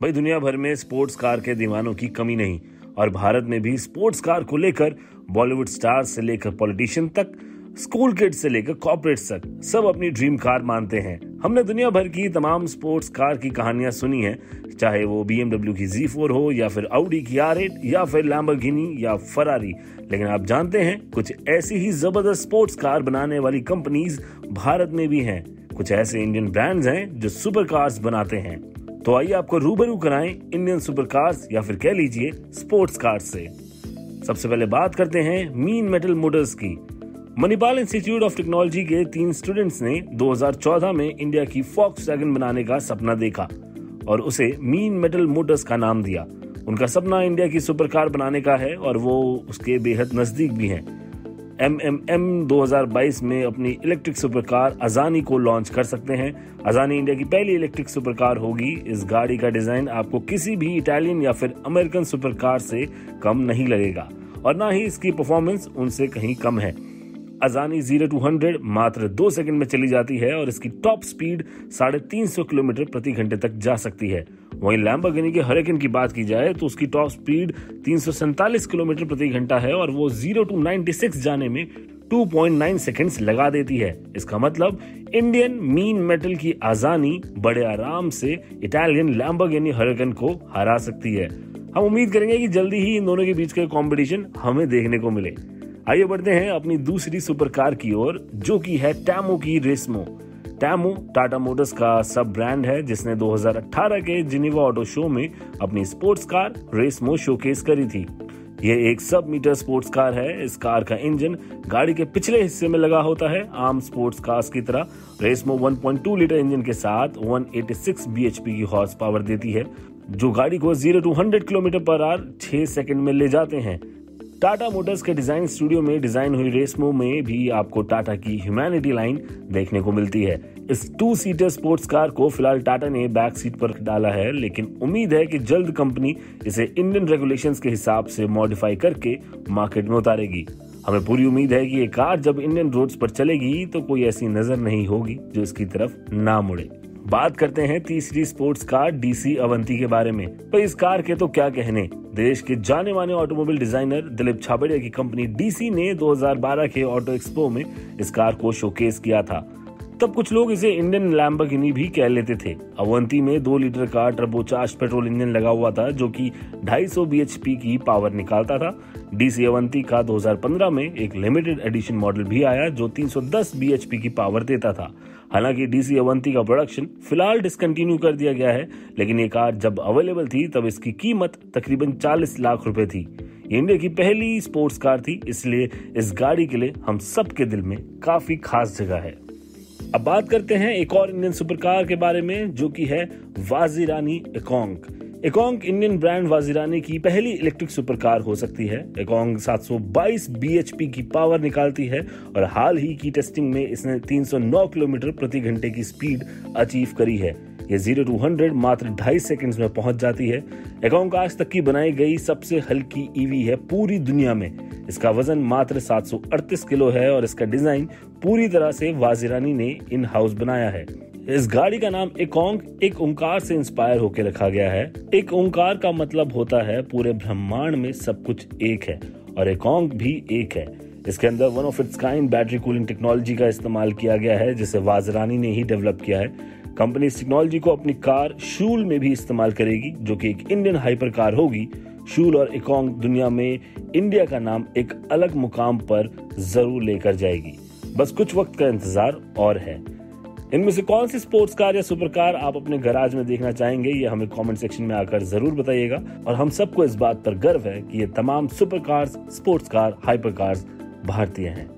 भाई दुनिया भर में स्पोर्ट्स कार के दीवानों की कमी नहीं और भारत में भी स्पोर्ट्स कार को लेकर बॉलीवुड स्टार्स से लेकर पॉलिटिशियन तक, स्कूल किड्स से लेकर कॉर्पोरेट्स तक सब अपनी ड्रीम कार मानते हैं। हमने दुनिया भर की तमाम स्पोर्ट्स कार की कहानियां सुनी हैं, चाहे वो BMW की Z4 हो या फिर Audi की R8 या फिर Lamborghini या Ferrari। लेकिन आप जानते हैं कुछ ऐसी ही जबरदस्त स्पोर्ट्स कार बनाने वाली कंपनीज भारत में भी हैं। कुछ ऐसे इंडियन ब्रांड्स हैं जो सुपर कार्स बनाते हैं। तो आइए आपको रूबरू कराएं इंडियन सुपर कार्स या फिर कह लीजिए स्पोर्ट्स कार्स से। सबसे पहले बात करते हैं मीन मेटल मोटर्स की। मणिपाल इंस्टीट्यूट ऑफ टेक्नोलॉजी के 3 स्टूडेंट्स ने 2014 में इंडिया की Volkswagen बनाने का सपना देखा और उसे मीन मेटल मोटर्स का नाम दिया। उनका सपना इंडिया की सुपर कार बनाने का है और वो उसके बेहद नजदीक भी हैं। MMM 2022 में अपनी इलेक्ट्रिक सुपर कार अजानी को लॉन्च कर सकते हैं। अजानी इंडिया की पहली इलेक्ट्रिक सुपर कार होगी। इस गाड़ी का डिजाइन आपको किसी भी इटालियन या फिर अमेरिकन सुपर कार से कम नहीं लगेगा और ना ही इसकी परफॉर्मेंस उनसे कहीं कम है। अजानी 0 to 100 मात्र 2 सेकंड में चली जाती है और इसकी टॉप स्पीड 350 किलोमीटर प्रति घंटे तक जा सकती है। वहीं लैम्बोर्गिनी के हरिकेन की बात की जाए तो उसकी टॉप स्पीड 347 किलोमीटर प्रति घंटा है और वो 0 to 96 जाने में 2.9 सेकंड्स लगा देती है। इसका मतलब इंडियन मीन मेटल की अजानी बड़े आराम से इटालियन लैम्बोर्गिनी हरिकेन को हरा सकती है। हम उम्मीद करेंगे कि जल्दी ही इन दोनों के बीच का कॉम्पिटिशन हमें देखने को मिले। आइए बढ़ते हैं अपनी दूसरी सुपर कार की ओर, जो की है टैमो की रेसमो। टैमो टाटा मोटर्स का सब ब्रांड है जिसने 2018 के जिनेवा ऑटो शो में अपनी स्पोर्ट्स कार रेसमो शोकेस करी थी। यह एक सब मीटर स्पोर्ट्स कार है। इस कार का इंजन गाड़ी के पिछले हिस्से में लगा होता है। आम स्पोर्ट्स कार्स की तरह रेसमो 1.2 लीटर इंजन के साथ 186 bhp की हॉर्स पावर देती है, जो गाड़ी को 0 to 100 kilometre per hour 6 second में ले जाते हैं। टाटा मोटर्स के डिजाइन स्टूडियो में डिजाइन हुई रेसमो में भी आपको टाटा की ह्यूमैनिटी लाइन देखने को मिलती है। इस 2 सीटर स्पोर्ट्स कार को फिलहाल टाटा ने बैक सीट पर डाला है, लेकिन उम्मीद है कि जल्द कंपनी इसे इंडियन रेगुलेशंस के हिसाब से मॉडिफाई करके मार्केट में उतारेगी। हमें पूरी उम्मीद है कि ये कार जब इंडियन रोड्स पर चलेगी तो कोई ऐसी नजर नहीं होगी जो इसकी तरफ ना मुड़े। बात करते हैं तीसरी स्पोर्ट्स कार DC अवंती के बारे में। तो इस कार के तो क्या कहने। देश के जाने माने ऑटोमोबाइल डिजाइनर दिलीप छाबड़िया की कंपनी DC ने 2012 के ऑटो एक्सपो में इस कार को शोकेस किया था। तब कुछ लोग इसे इंडियन लैम्बोर्गिनी भी कह लेते थे। अवंती में 2 लीटर का टर्बोचार्ज पेट्रोल इंजन लगा हुआ था जो कि 250 bhp की पावर निकालता था। DC अवंती का 2015 में एक लिमिटेड एडिशन मॉडल भी आया जो 310 bhp की पावर देता था। हालांकि DC अवंती का प्रोडक्शन फिलहाल डिसकंटिन्यू कर दिया गया है, लेकिन ये कार जब अवेलेबल थी तब इसकी कीमत तकरीबन 40 लाख रुपए थी। ये इंडिया की पहली स्पोर्ट्स कार थी, इसलिए इस गाड़ी के लिए हम सबके दिल में काफी खास जगह है। अब बात करते हैं एक और इंडियन सुपर कार के बारे में, जो की है वाजीरानी इकोंग। इकोंग इंडियन ब्रांड वाजीरानी की पहली इलेक्ट्रिक सुपर कार हो सकती है। इकोंग 722 bhp की पावर निकालती है और हाल ही की टेस्टिंग में इसने 309 किलोमीटर प्रति घंटे की स्पीड अचीव करी है। ये 0 to 100 मात्र 2.5 सेकंड्स में पहुंच जाती है। इकोंग आज तक की बनाई गई सबसे हल्की EV है पूरी दुनिया में। इसका वजन मात्र 738 किलो है और इसका डिजाइन पूरी तरह से वाजीरानी ने इन हाउस बनाया है। इस गाड़ी का नाम इकोंग एक ओंकार से इंस्पायर होकर रखा गया है। एक ओंकार का मतलब होता है पूरे ब्रह्मांड में सब कुछ एक है और इकोंग भी एक है। इसके अंदर one of its kind battery cooling technology का इस्तेमाल किया गया है, जिसे वाजीरानी ने ही डेवलप किया है। कंपनी इस टेक्नोलॉजी को अपनी कार शूल में भी इस्तेमाल करेगी, जो कि एक इंडियन हाइपर कार होगी। शूल और इकोंग दुनिया में इंडिया का नाम एक अलग मुकाम पर जरूर लेकर जाएगी। बस कुछ वक्त का इंतजार और है। इनमें से कौन सी स्पोर्ट्स कार या सुपर कार आप अपने गैराज में देखना चाहेंगे, ये हमें कमेंट सेक्शन में आकर जरूर बताइएगा। और हम सबको इस बात पर गर्व है कि ये तमाम super cars, sports car, hyper cars भारतीय हैं।